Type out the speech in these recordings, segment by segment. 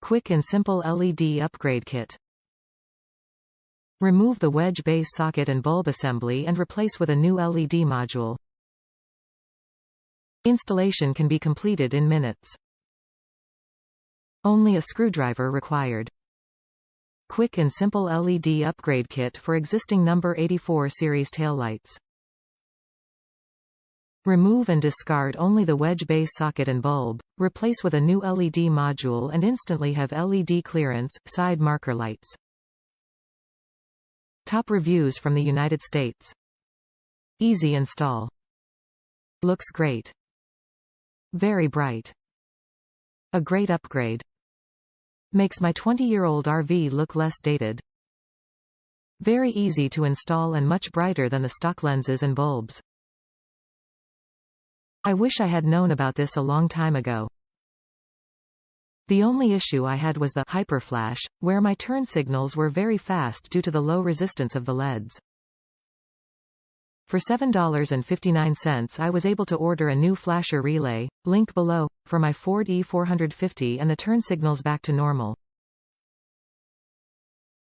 Quick and simple LED upgrade kit. Remove the wedge base socket and bulb assembly and replace with a new LED module. Installation can be completed in minutes. Only a screwdriver required. Quick and simple LED upgrade kit for existing number 84 series taillights. Remove and discard only the wedge base socket and bulb, replace with a new LED module and instantly have LED clearance, side marker lights. Top reviews from the United States. Easy install. Looks great. Very bright. A great upgrade. Makes my 20-year-old RV look less dated. Very easy to install and much brighter than the stock lenses and bulbs. I wish I had known about this a long time ago. The only issue I had was the hyperflash, where my turn signals were very fast due to the low resistance of the LEDs. For $7.59 I was able to order a new flasher relay, link below, for my Ford E450 and the turn signals back to normal.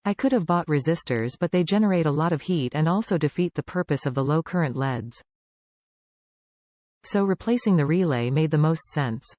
I could have bought resistors but they generate a lot of heat and also defeat the purpose of the low current LEDs. So replacing the relay made the most sense.